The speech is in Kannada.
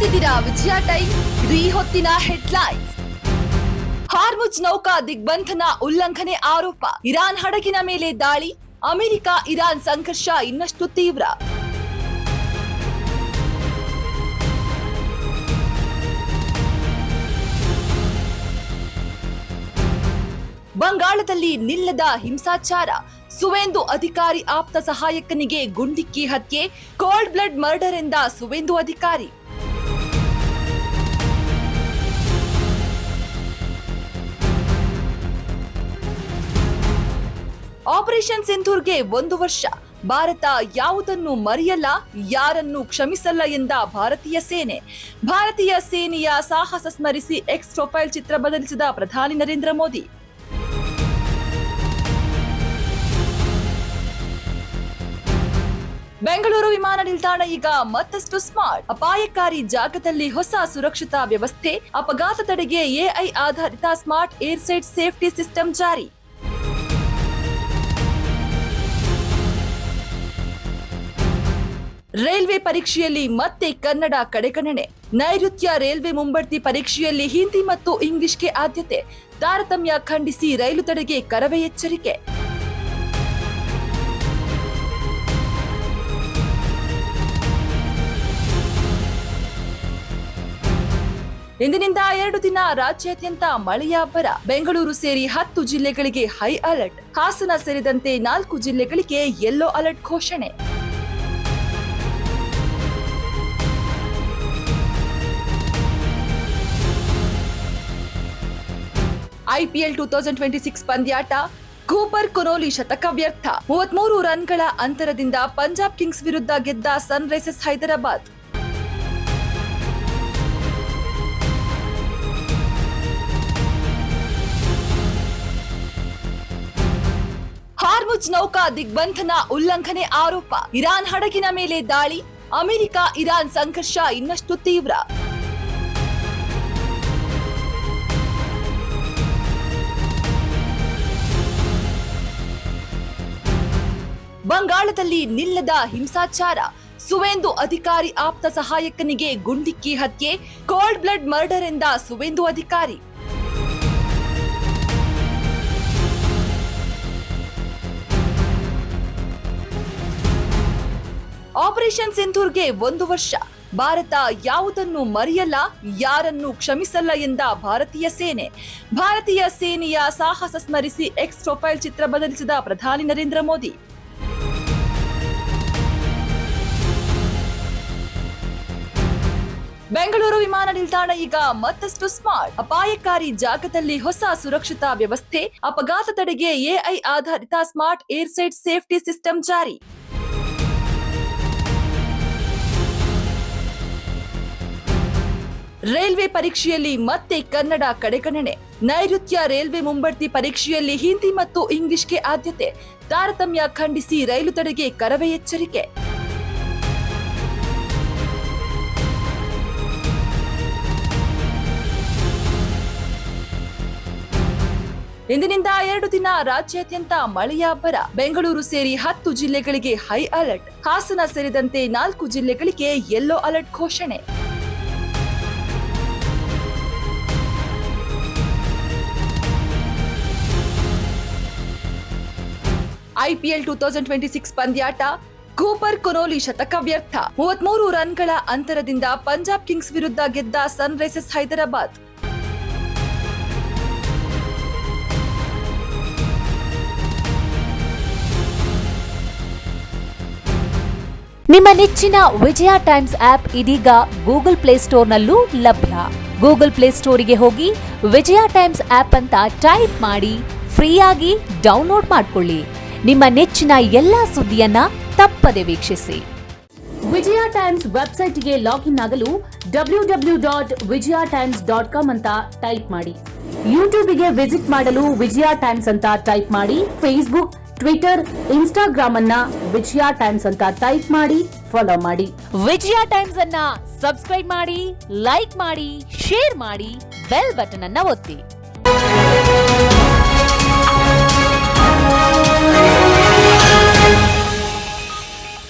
ನೋಡ್ತಿದ್ದೀರಾ ವಿಜಯ ಟೈಮ್. ಇದು ಈ ಹೊತ್ತಿನ ಹೆಡ್ಲೈನ್ಸ್. ಹಾರ್ಮುಜ್ ನೌಕಾ ದಿಗ್ಬಂಧನ ಉಲ್ಲಂಘನೆ ಆರೋಪ, ಇರಾನ್ ಹಡಗಿನ ಮೇಲೆ ದಾಳಿ, ಅಮೆರಿಕ ಇರಾನ್ ಸಂಘರ್ಷ ಇನ್ನಷ್ಟು ತೀವ್ರ. ಬಂಗಾಳದಲ್ಲಿ ನಿಲ್ಲದ ಹಿಂಸಾಚಾರ, ಸುವೇಂದು ಅಧಿಕಾರಿ ಆಪ್ತ ಸಹಾಯಕನಿಗೆ ಗುಂಡಿಕ್ಕಿ ಹತ್ಯೆ, ಕೋಲ್ಡ್ ಬ್ಲಡ್ ಮರ್ಡರ್ ಎಂದ ಸುವೇಂದು ಅಧಿಕಾರಿ. ಆಪರೇಷನ್ ಸಿಂಧೂರ್ಗೆ 1 ವರ್ಷ, ಭಾರತ ಯಾವುದನ್ನು ಮರೆಯಲ್ಲ, ಯಾರನ್ನು ಕ್ಷಮಿಸಲ್ಲ ಎಂದ ಭಾರತೀಯ ಸೇನೆ. ಭಾರತೀಯ ಸೇನೆಯ ಸಾಹಸ ಸ್ಮರಿಸಿ ಎಕ್ಸ್ ಪ್ರೊಫೈಲ್ ಚಿತ್ರ ಬದಲಿಸಿದ ಪ್ರಧಾನಿ ನರೇಂದ್ರ ಮೋದಿ. ಬೆಂಗಳೂರು ವಿಮಾನ ನಿಲ್ದಾಣ ಈಗ ಮತ್ತಷ್ಟು ಸ್ಮಾರ್ಟ್, ಅಪಾಯಕಾರಿ ಜಾಗದಲ್ಲಿ ಹೊಸ ಸುರಕ್ಷತಾ ವ್ಯವಸ್ಥೆ, ಅಪಘಾತ ತಡೆಗೆ ಎಐ ಆಧಾರಿತ ಸ್ಮಾರ್ಟ್ ಏರ್ಸೈಡ್ ಸೇಫ್ಟಿ ಸಿಸ್ಟಮ್ ಜಾರಿ. ರೈಲ್ವೆ ಪರೀಕ್ಷೆಯಲ್ಲಿ ಮತ್ತೆ ಕನ್ನಡ ಕಡೆಗಣನೆ, ನೈಋತ್ಯ ರೈಲ್ವೆ ಮುಂಬಡ್ತಿ ಪರೀಕ್ಷೆಯಲ್ಲಿ ಹಿಂದಿ ಮತ್ತು ಇಂಗ್ಲಿಷ್ಗೆ ಆದ್ಯತೆ, ತಾರತಮ್ಯ ಖಂಡಿಸಿ ರೈಲು ತಡೆಗೆ ಕರವೇ ಎಚ್ಚರಿಕೆ. ಇಂದಿನಿಂದ 2 ದಿನ ರಾಜ್ಯಾದ್ಯಂತ ಮಳೆಯ ಅಬ್ಬರ, ಬೆಂಗಳೂರು ಸೇರಿ 10 ಜಿಲ್ಲೆಗಳಿಗೆ ಹೈ ಅಲರ್ಟ್, ಹಾಸನ ಸೇರಿದಂತೆ 4 ಜಿಲ್ಲೆಗಳಿಗೆ ಯೆಲ್ಲೋ ಅಲರ್ಟ್ ಘೋಷಣೆ. ಐಪಿಎಲ್ 2026 ಪಂದ್ಯಾಟ, ಕೂಪರ್ ಕೊನೋಲಿ ಶತಕ ವ್ಯರ್ಥ, 33 ರನ್ಗಳ ಅಂತರದಿಂದ ಪಂಜಾಬ್ ಕಿಂಗ್ಸ್ ವಿರುದ್ಧ ಗೆದ್ದ ಸನ್ರೈಸರ್ಸ್ ಹೈದರಾಬಾದ್. ಹಾರ್ಮುಜ್ ನೌಕಾ ದಿಗ್ಬಂಧನ ಉಲ್ಲಂಘನೆ ಆರೋಪ, ಇರಾನ್ ಹಡಗಿನ ಮೇಲೆ ದಾಳಿ, ಅಮೆರಿಕ ಇರಾನ್ ಸಂಘರ್ಷ ಇನ್ನಷ್ಟು ತೀವ್ರ. ಬಂಗಾಳದಲ್ಲಿ ನಿಲ್ಲದ ಹಿಂಸಾಚಾರ, ಸುವೇಂದು ಅಧಿಕಾರಿ ಆಪ್ತ ಸಹಾಯಕನಿಗೆ ಗುಂಡಿಕ್ಕಿ ಹತ್ಯೆ, ಕೋಲ್ಡ್ ಬ್ಲಡ್ ಮರ್ಡರ್ ಎಂದ ಸುವೇಂದು ಅಧಿಕಾರಿ. ಆಪರೇಷನ್ ಸಿಂಧೂರ್ಗೆ 1 ವರ್ಷ, ಭಾರತ ಯಾವುದನ್ನು ಮರೆಯಲ್ಲ, ಯಾರನ್ನು ಕ್ಷಮಿಸಲ್ಲ ಎಂದ ಭಾರತೀಯ ಸೇನೆ. ಭಾರತೀಯ ಸೇನೆಯ ಸಾಹಸ ಸ್ಮರಿಸಿ ಎಕ್ಸ್ ಪ್ರೊಫೈಲ್ ಚಿತ್ರ ಬದಲಿಸಿದ ಪ್ರಧಾನಿ ನರೇಂದ್ರ ಮೋದಿ. ಬೆಂಗಳೂರು ವಿಮಾನ ನಿಲ್ದಾಣ ಈಗ ಮತ್ತಷ್ಟು ಸ್ಮಾರ್ಟ್, ಅಪಾಯಕಾರಿ ಜಾಗದಲ್ಲಿ ಹೊಸ ಸುರಕ್ಷತಾ ವ್ಯವಸ್ಥೆ, ಅಪಘಾತ ತಡೆಗೆ ಎಐ ಆಧಾರಿತ ಸ್ಮಾರ್ಟ್ ಏರ್ಸೈಡ್ ಸೇಫ್ಟಿ ಸಿಸ್ಟಮ್ ಜಾರಿ. ರೈಲ್ವೆ ಪರೀಕ್ಷೆಯಲ್ಲಿ ಮತ್ತೆ ಕನ್ನಡ ಕಡೆಗಣನೆ, ನೈಋತ್ಯ ರೈಲ್ವೆ ಮುಂಬಡ್ತಿ ಪರೀಕ್ಷೆಯಲ್ಲಿ ಹಿಂದಿ ಮತ್ತು ಇಂಗ್ಲಿಷ್ಗೆ ಆದ್ಯತೆ, ತಾರತಮ್ಯ ಖಂಡಿಸಿ ರೈಲು ತಡೆಗೆ ಕರವೇ ಎಚ್ಚರಿಕೆ. ಇಂದಿನಿಂದ 2 ದಿನ ರಾಜ್ಯಾದ್ಯಂತ ಮಳೆಯ ಅಬ್ಬರ, ಬೆಂಗಳೂರು ಸೇರಿ 10 ಜಿಲ್ಲೆಗಳಿಗೆ ಹೈ ಅಲರ್ಟ್, ಹಾಸನ ಸೇರಿದಂತೆ 4 ಜಿಲ್ಲೆಗಳಿಗೆ ಯೆಲ್ಲೋ ಅಲರ್ಟ್ ಘೋಷಣೆ. ಐಪಿಎಲ್ 2026 ಪಂದ್ಯಾಟ, ಕೂಪರ್ ಕೊನೋಲಿ ಶತಕ ವ್ಯರ್ಥ, 33 ರನ್ಗಳ ಅಂತರದಿಂದ ಪಂಜಾಬ್ ಕಿಂಗ್ಸ್ ವಿರುದ್ಧ ಗೆದ್ದ ಸನ್ರೈಸರ್ಸ್ ಹೈದರಾಬಾದ್. ನಿಮ್ಮ ನೆಚ್ಚಿನ ವಿಜಯ ಟೈಮ್ಸ್ ಆಪ್ ಇದೀಗ ಗೂಗಲ್ ಪ್ಲೇಸ್ಟೋರ್ನಲ್ಲೂ ಲಭ್ಯ. ಗೂಗಲ್ ಪ್ಲೇಸ್ಟೋರಿಗೆ ಹೋಗಿ ವಿಜಯ ಟೈಮ್ಸ್ ಆಪ್ ಅಂತ ಟೈಪ್ ಮಾಡಿ ಫ್ರೀಯಾಗಿ ಡೌನ್ಲೋಡ್ ಮಾಡಿಕೊಳ್ಳಿ. ನಿಮ್ಮ ನೆಚ್ಚಿನ ಎಲ್ಲಾ ಸುದ್ದಿಯನ್ನ ತಪ್ಪದೆ ವೀಕ್ಷಿಸಿ. ವಿಜಯ ಟೈಮ್ಸ್ ವೆಬ್ಸೈಟ್ಗೆ ಲಾಗಿನ್ ಆಗಲು www.vijayatimes.com ಅಂತ ಟೈಪ್ ಮಾಡಿ. ಯೂಟ್ಯೂಬ್ಗೆ ವಿಸಿಟ್ ಮಾಡಲು ವಿಜಯ ಟೈಮ್ಸ್ ಅಂತ ಟೈಪ್ ಮಾಡಿ. ಫೇಸ್ಬುಕ್, ಟ್ವಿಟರ್, ಇನ್ಸ್ಟಾಗ್ರಾಮ್ ಅನ್ನ ವಿಜಯ ಟೈಮ್ಸ್ ಅಂತ ಟೈಪ್ ಮಾಡಿ, ಫಾಲೋ ಮಾಡಿ. ವಿಜಯ ಟೈಮ್ಸ್ ಅನ್ನ ಸಬ್ಸ್ಕ್ರೈಬ್ ಮಾಡಿ, ಲೈಕ್ ಮಾಡಿ, ಶೇರ್ ಮಾಡಿ, ಬೆಲ್ ಬಟನ್ ಅನ್ನ ಒತ್ತಿ.